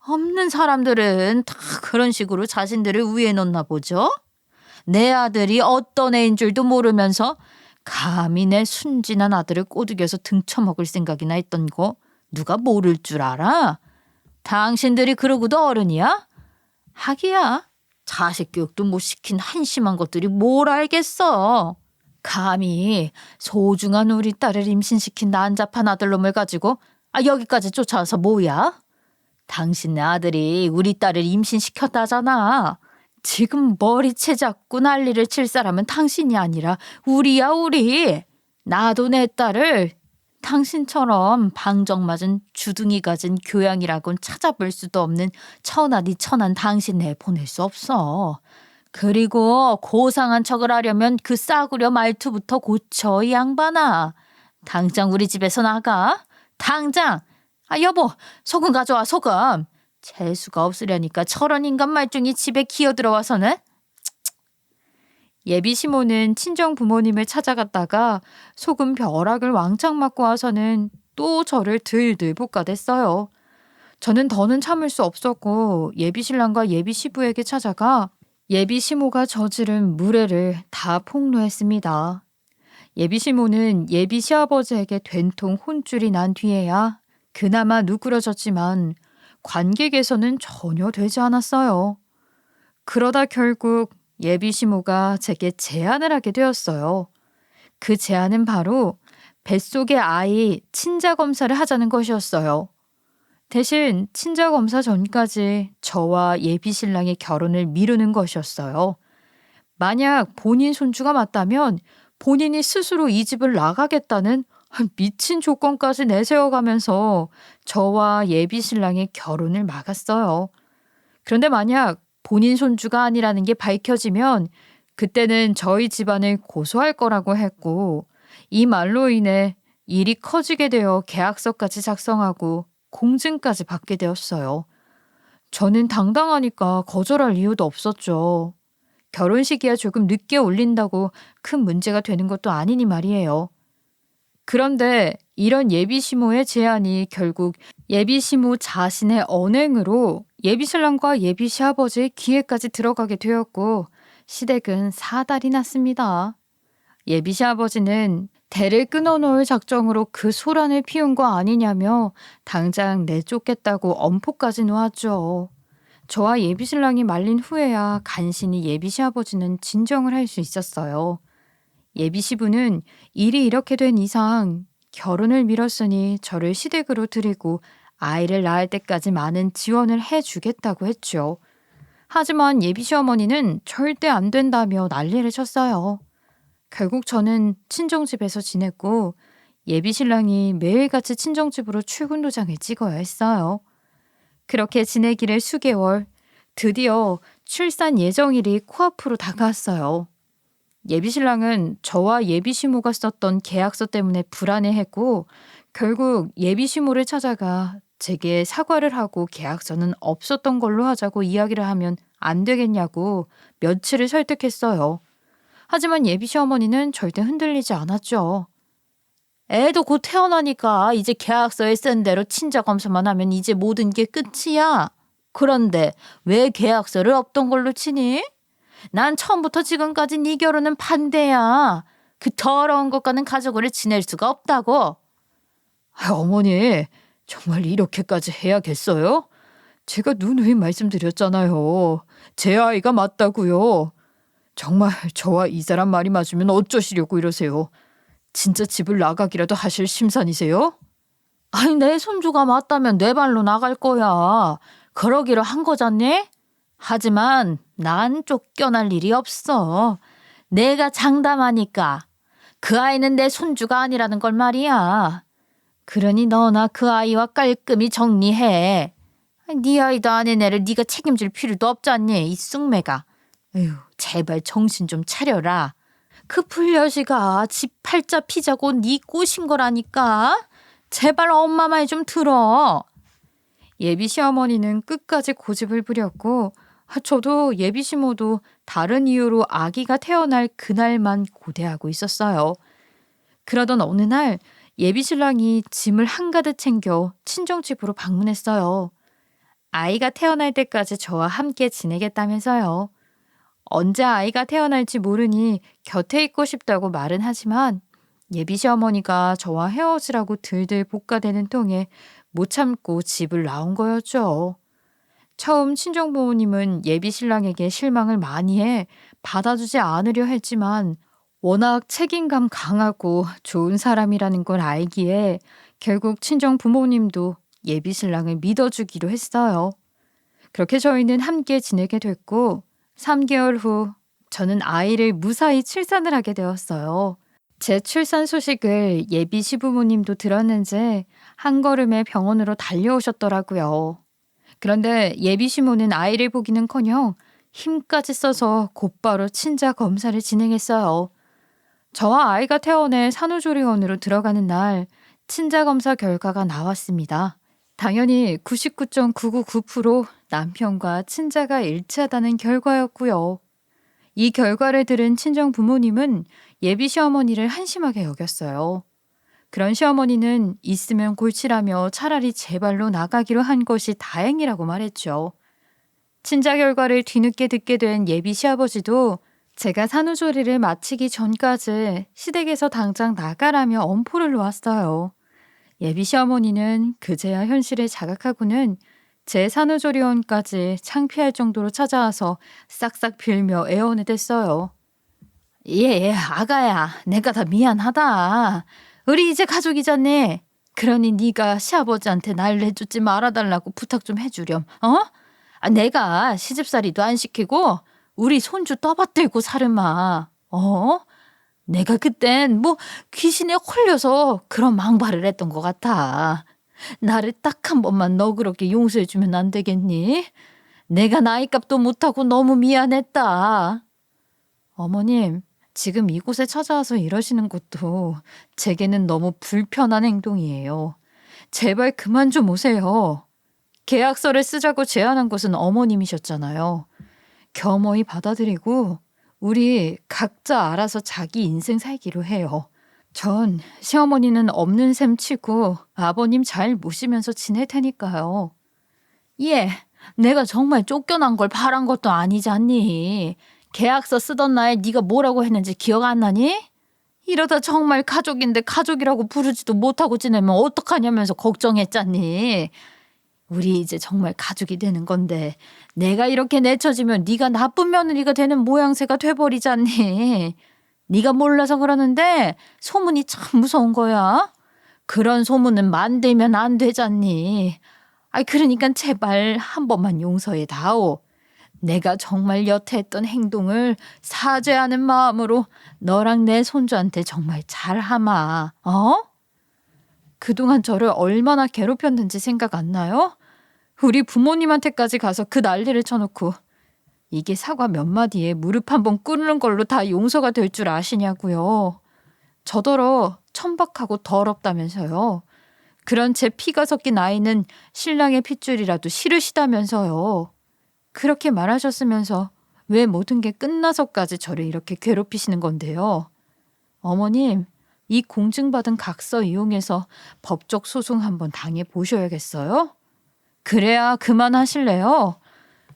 [SPEAKER 1] 없는 사람들은 다 그런 식으로 자신들을 위해 놓나 보죠. 내 아들이 어떤 애인 줄도 모르면서 감히 내 순진한 아들을 꼬드겨서 등쳐먹을 생각이나 했던 거 누가 모를 줄 알아? 당신들이 그러고도 어른이야? 하기야. 자식 교육도 못 시킨 한심한 것들이 뭘 알겠어. 감히 소중한 우리 딸을 임신시킨 난잡한 아들놈을 가지고 여기까지 쫓아와서 뭐야? 당신네 아들이 우리 딸을 임신시켰다잖아. 지금 머리채 잡고 난리를 칠 사람은 당신이 아니라 우리야 우리. 나도 내 딸을 당신처럼 방정맞은 주둥이 가진 교양이라곤 찾아볼 수도 없는 천하디 천한 당신네 보낼 수 없어. 그리고 고상한 척을 하려면 그 싸구려 말투부터 고쳐 이 양반아. 당장 우리 집에서 나가. 당장. 여보 소금 가져와 소금. 재수가 없으려니까 저런 인간 말종이 집에 기어들어와서는. 예비 시모는 친정 부모님을 찾아갔다가 소금 벼락을 왕창 맞고 와서는 또 저를 들들 볶아댔어요. 저는 더는 참을 수 없었고 예비 신랑과 예비 시부에게 찾아가 예비 시모가 저지른 무례를 다 폭로했습니다. 예비 시모는 예비 시아버지에게 된통 혼쭐이 난 뒤에야 그나마 누그러졌지만 관계 개선은 전혀 되지 않았어요. 그러다 결국 예비 시모가 제게 제안을 하게 되었어요. 그 제안은 바로 뱃속의 아이 친자 검사를 하자는 것이었어요. 대신 친자 검사 전까지 저와 예비 신랑의 결혼을 미루는 것이었어요. 만약 본인 손주가 맞다면 본인이 스스로 이 집을 나가겠다는 미친 조건까지 내세워가면서 저와 예비 신랑의 결혼을 막았어요. 그런데 만약 본인 손주가 아니라는 게 밝혀지면 그때는 저희 집안을 고소할 거라고 했고 이 말로 인해 일이 커지게 되어 계약서까지 작성하고 공증까지 받게 되었어요. 저는 당당하니까 거절할 이유도 없었죠. 결혼식이야 조금 늦게 올린다고 큰 문제가 되는 것도 아니니 말이에요. 그런데 이런 예비시모의 제안이 결국 예비시모 자신의 언행으로 예비신랑과 예비시아버지의 귀에까지 들어가게 되었고 시댁은 사달이 났습니다. 예비시아버지는 대를 끊어놓을 작정으로 그 소란을 피운 거 아니냐며 당장 내쫓겠다고 엄포까지 놓았죠. 저와 예비신랑이 말린 후에야 간신히 예비시아버지는 진정을 할 수 있었어요. 예비시부는 일이 이렇게 된 이상 결혼을 미뤘으니 저를 시댁으로 들이고 아이를 낳을 때까지 많은 지원을 해주겠다고 했죠. 하지만 예비 시어머니는 절대 안 된다며 난리를 쳤어요. 결국 저는 친정집에서 지냈고 예비 신랑이 매일같이 친정집으로 출근 도장을 찍어야 했어요. 그렇게 지내기를 수개월, 드디어 출산 예정일이 코앞으로 다가왔어요. 예비 신랑은 저와 예비 시모가 썼던 계약서 때문에 불안해했고 결국 예비 시모를 찾아가 제게 사과를 하고 계약서는 없었던 걸로 하자고 이야기를 하면 안 되겠냐고 며칠을 설득했어요. 하지만 예비 시어머니는 절대 흔들리지 않았죠. 애도 곧 태어나니까 이제 계약서에 쓴 대로 친자 검사만 하면 이제 모든 게 끝이야. 그런데 왜 계약서를 없던 걸로 치니? 난 처음부터 지금까지 네 결혼은 반대야. 그 더러운 것과는 가족을 지낼 수가 없다고. 어머니, 정말 이렇게까지 해야겠어요? 제가 누누이 말씀드렸잖아요. 제 아이가 맞다고요. 정말 저와 이 사람 말이 맞으면 어쩌시려고 이러세요? 진짜 집을 나가기라도 하실 심산이세요? 아니, 내 손주가 맞다면 내 발로 나갈 거야. 그러기로 한 거잖니? 하지만 난 쫓겨날 일이 없어. 내가 장담하니까. 그 아이는 내 손주가 아니라는 걸 말이야. 그러니 너나 그 아이와 깔끔히 정리해. 네 아이도 아닌 애를 네가 책임질 필요도 없잖니, 이 쑥매가. 에휴, 제발 정신 좀 차려라. 그 불려시가 집 팔자 피자고 네 꼬신 거라니까. 제발 엄마 말 좀 들어. 예비 시어머니는 끝까지 고집을 부렸고 저도 예비 시모도 다른 이유로 아기가 태어날 그날만 고대하고 있었어요. 그러던 어느 날 예비 신랑이 짐을 한가득 챙겨 친정집으로 방문했어요. 아이가 태어날 때까지 저와 함께 지내겠다면서요. 언제 아이가 태어날지 모르니 곁에 있고 싶다고 말은 하지만 예비 시어머니가 저와 헤어지라고 들들 볶아대는 통에 못 참고 집을 나온 거였죠. 처음 친정부모님은 예비 신랑에게 실망을 많이 해 받아주지 않으려 했지만 워낙 책임감 강하고 좋은 사람이라는 걸 알기에 결국 친정 부모님도 예비 신랑을 믿어주기로 했어요. 그렇게 저희는 함께 지내게 됐고 3개월 후 저는 아이를 무사히 출산을 하게 되었어요. 제 출산 소식을 예비 시부모님도 들었는지 한 걸음에 병원으로 달려오셨더라고요. 그런데 예비 시모는 아이를 보기는커녕 힘까지 써서 곧바로 친자 검사를 진행했어요. 저와 아이가 태어나 산후조리원으로 들어가는 날 친자 검사 결과가 나왔습니다. 당연히 99.999% 남편과 친자가 일치하다는 결과였고요. 이 결과를 들은 친정 부모님은 예비 시어머니를 한심하게 여겼어요. 그런 시어머니는 있으면 골치라며 차라리 제 발로 나가기로 한 것이 다행이라고 말했죠. 친자 결과를 뒤늦게 듣게 된 예비 시아버지도 제가 산후조리를 마치기 전까지 시댁에서 당장 나가라며 엄포를 놓았어요. 예비 시어머니는 그제야 현실을 자각하고는 제 산후조리원까지 창피할 정도로 찾아와서 싹싹 빌며 애원을 댔어요. 예, 아가야, 내가 다 미안하다. 우리 이제 가족이잖니. 그러니 네가 시아버지한테 날 내쫓지 말아달라고 부탁 좀 해주렴. 내가 시집살이도 안 시키고 우리 손주 떠받들고 살음아. 내가 그땐 뭐 귀신에 홀려서 그런 망발을 했던 것 같아. 나를 딱 한 번만 너그럽게 용서해주면 안 되겠니? 내가 나이값도 못하고 너무 미안했다. 어머님, 지금 이곳에 찾아와서 이러시는 것도 제게는 너무 불편한 행동이에요. 제발 그만 좀 오세요. 계약서를 쓰자고 제안한 것은 어머님이셨잖아요. 겸허히 받아들이고 우리 각자 알아서 자기 인생 살기로 해요. 전 시어머니는 없는 셈 치고 아버님 잘 모시면서 지낼 테니까요. 예, 내가 정말 쫓겨난 걸 바란 것도 아니잖니. 계약서 쓰던 날 네가 뭐라고 했는지 기억 안 나니? 이러다 정말 가족인데 가족이라고 부르지도 못하고 지내면 어떡하냐면서 걱정했잖니. 우리 이제 정말 가족이 되는 건데 내가 이렇게 내쳐지면 네가 나쁜 며느리가 되는 모양새가 돼버리잖니. 네가 몰라서 그러는데 소문이 참 무서운 거야. 그런 소문은 만들면 안 되잖니. 그러니까 제발 한 번만 용서해 다오. 내가 정말 여태 했던 행동을 사죄하는 마음으로 너랑 내 손주한테 정말 잘하마. 어? 그동안 저를 얼마나 괴롭혔는지 생각 안 나요? 우리 부모님한테까지 가서 그 난리를 쳐놓고 이게 사과 몇 마디에 무릎 한번 꿇는 걸로 다 용서가 될 줄 아시냐고요. 저더러 천박하고 더럽다면서요. 그런 제 피가 섞인 아이는 신랑의 핏줄이라도 싫으시다면서요. 그렇게 말하셨으면서 왜 모든 게 끝나서까지 저를 이렇게 괴롭히시는 건데요. 어머님, 이 공증받은 각서 이용해서 법적 소송 한번 당해보셔야겠어요? 그래야 그만하실래요?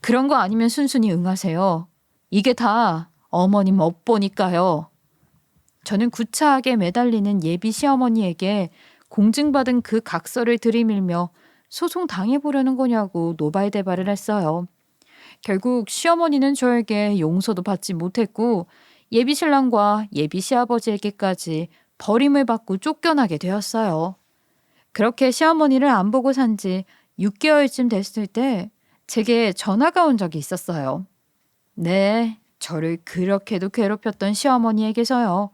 [SPEAKER 1] 그런 거 아니면 순순히 응하세요. 이게 다 어머님 업보니까요. 저는 구차하게 매달리는 예비 시어머니에게 공증받은 그 각서를 들이밀며 소송 당해보려는 거냐고 노발대발을 했어요. 결국 시어머니는 저에게 용서도 받지 못했고 예비 신랑과 예비 시아버지에게까지 버림을 받고 쫓겨나게 되었어요. 그렇게 시어머니를 안 보고 산 지 6개월쯤 됐을 때 제게 전화가 온 적이 있었어요. 네, 저를 그렇게도 괴롭혔던 시어머니에게서요.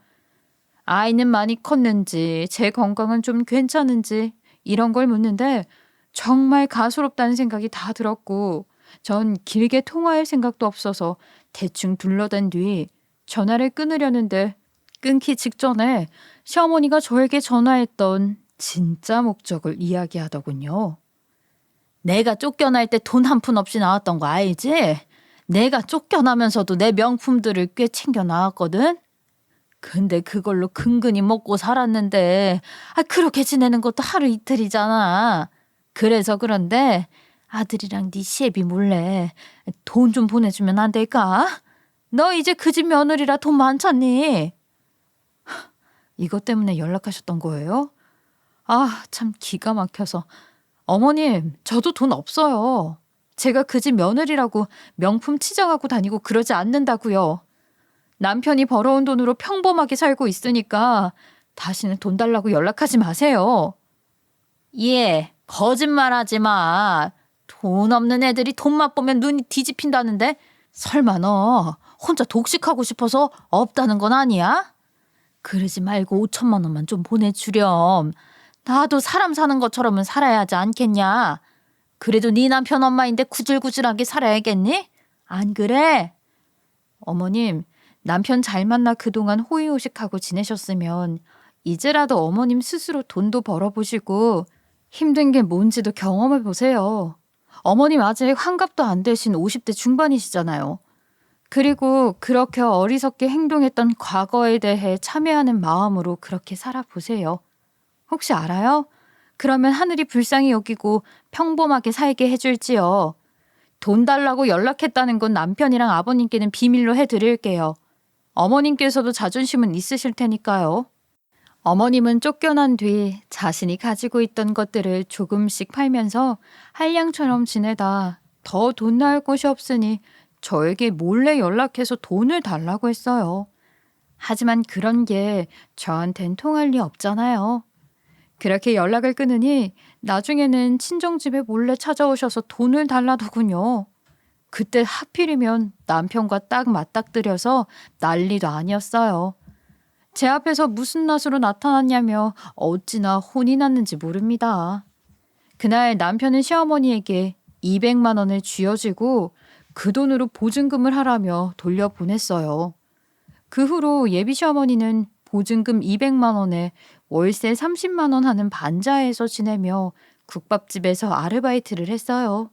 [SPEAKER 1] 아이는 많이 컸는지 제 건강은 좀 괜찮은지 이런 걸 묻는데 정말 가소롭다는 생각이 다 들었고 전 길게 통화할 생각도 없어서 대충 둘러댄 뒤 전화를 끊으려는데 끊기 직전에 시어머니가 저에게 전화했던 진짜 목적을 이야기하더군요. 내가 쫓겨날 때 돈 한 푼 없이 나왔던 거 알지? 내가 쫓겨나면서도 내 명품들을 꽤 챙겨 나왔거든? 근데 그걸로 근근히 먹고 살았는데 그렇게 지내는 것도 하루 이틀이잖아. 그래서 그런데 아들이랑 네 시애비 몰래 돈 좀 보내주면 안 될까? 너 이제 그 집 며느리라 돈 많잖니? 이것 때문에 연락하셨던 거예요? 참 기가 막혀서. 어머님, 저도 돈 없어요. 제가 그 집 며느리라고 명품 치장하고 다니고 그러지 않는다고요. 남편이 벌어온 돈으로 평범하게 살고 있으니까 다시는 돈 달라고 연락하지 마세요. 예, 거짓말하지 마. 돈 없는 애들이 돈 맛보면 눈이 뒤집힌다는데 설마 너 혼자 독식하고 싶어서 없다는 건 아니야? 그러지 말고 5천만 원만 좀 보내주렴. 나도 사람 사는 것처럼은 살아야 하지 않겠냐? 그래도 네 남편 엄마인데 구질구질하게 살아야겠니? 안 그래? 어머님, 남편 잘 만나 그동안 호의호식하고 지내셨으면 이제라도 어머님 스스로 돈도 벌어보시고 힘든 게 뭔지도 경험해 보세요. 어머님 아직 환갑도 안 되신 50대 중반이시잖아요. 그리고 그렇게 어리석게 행동했던 과거에 대해 참회하는 마음으로 그렇게 살아보세요. 혹시 알아요? 그러면 하늘이 불쌍히 여기고 평범하게 살게 해줄지요. 돈 달라고 연락했다는 건 남편이랑 아버님께는 비밀로 해드릴게요. 어머님께서도 자존심은 있으실 테니까요. 어머님은 쫓겨난 뒤 자신이 가지고 있던 것들을 조금씩 팔면서 한량처럼 지내다 더 돈 나올 곳이 없으니 저에게 몰래 연락해서 돈을 달라고 했어요. 하지만 그런 게 저한텐 통할 리 없잖아요. 그렇게 연락을 끊으니 나중에는 친정집에 몰래 찾아오셔서 돈을 달라더군요. 그때 하필이면 남편과 딱 맞닥뜨려서 난리도 아니었어요. 제 앞에서 무슨 낯으로 나타났냐며 어찌나 혼이 났는지 모릅니다. 그날 남편은 시어머니에게 200만 원을 쥐어주고 그 돈으로 보증금을 하라며 돌려보냈어요. 그 후로 예비 시어머니는 보증금 200만 원에 월세 30만 원 하는 반자에서 지내며 국밥집에서 아르바이트를 했어요.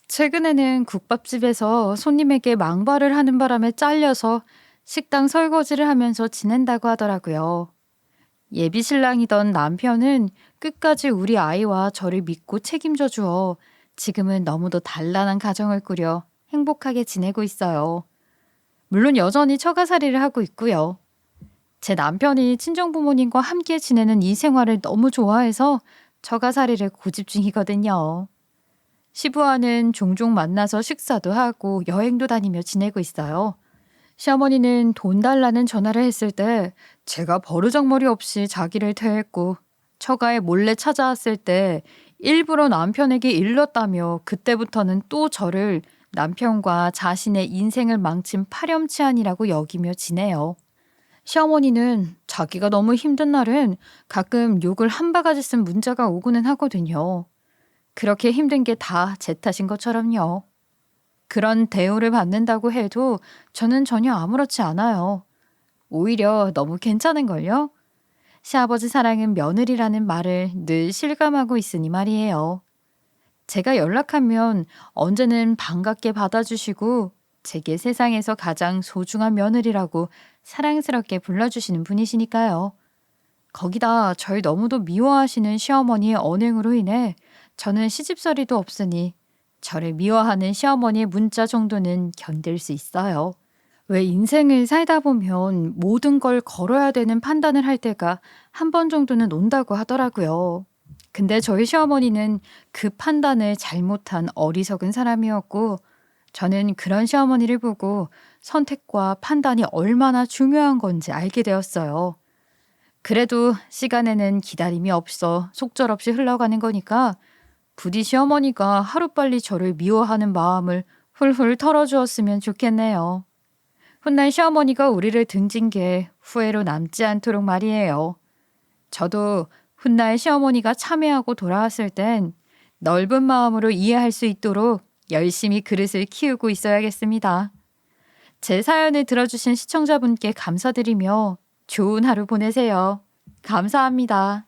[SPEAKER 1] 최근에는 국밥집에서 손님에게 망발을 하는 바람에 잘려서 식당 설거지를 하면서 지낸다고 하더라고요. 예비 신랑이던 남편은 끝까지 우리 아이와 저를 믿고 책임져 주어 지금은 너무도 단란한 가정을 꾸려 행복하게 지내고 있어요. 물론 여전히 처가살이를 하고 있고요. 제 남편이 친정부모님과 함께 지내는 이 생활을 너무 좋아해서 처가살이를 고집 중이거든요. 시부와는 종종 만나서 식사도 하고 여행도 다니며 지내고 있어요. 시어머니는 돈 달라는 전화를 했을 때 제가 버르장머리 없이 자기를 대했고 처가에 몰래 찾아왔을 때 일부러 남편에게 일렀다며 그때부터는 또 저를 남편과 자신의 인생을 망친 파렴치한이라고 여기며 지내요. 시어머니는 자기가 너무 힘든 날은 가끔 욕을 한 바가지 쓴 문자가 오고는 하거든요. 그렇게 힘든 게 다 제 탓인 것처럼요. 그런 대우를 받는다고 해도 저는 전혀 아무렇지 않아요. 오히려 너무 괜찮은걸요? 시아버지 사랑은 며느리라는 말을 늘 실감하고 있으니 말이에요. 제가 연락하면 언제는 반갑게 받아주시고 제게 세상에서 가장 소중한 며느리라고 사랑스럽게 불러주시는 분이시니까요. 거기다 절 너무도 미워하시는 시어머니의 언행으로 인해 저는 시집살이도 없으니 저를 미워하는 시어머니의 문자 정도는 견딜 수 있어요. 왜 인생을 살다 보면 모든 걸 걸어야 되는 판단을 할 때가 한 번 정도는 온다고 하더라고요. 근데 저희 시어머니는 그 판단을 잘못한 어리석은 사람이었고, 저는 그런 시어머니를 보고 선택과 판단이 얼마나 중요한 건지 알게 되었어요. 그래도 시간에는 기다림이 없어 속절없이 흘러가는 거니까 부디 시어머니가 하루빨리 저를 미워하는 마음을 훌훌 털어주었으면 좋겠네요. 훗날 시어머니가 우리를 등진 게 후회로 남지 않도록 말이에요. 저도 훗날 시어머니가 참회하고 돌아왔을 땐 넓은 마음으로 이해할 수 있도록 열심히 그릇을 키우고 있어야겠습니다. 제 사연을 들어주신 시청자분께 감사드리며 좋은 하루 보내세요. 감사합니다.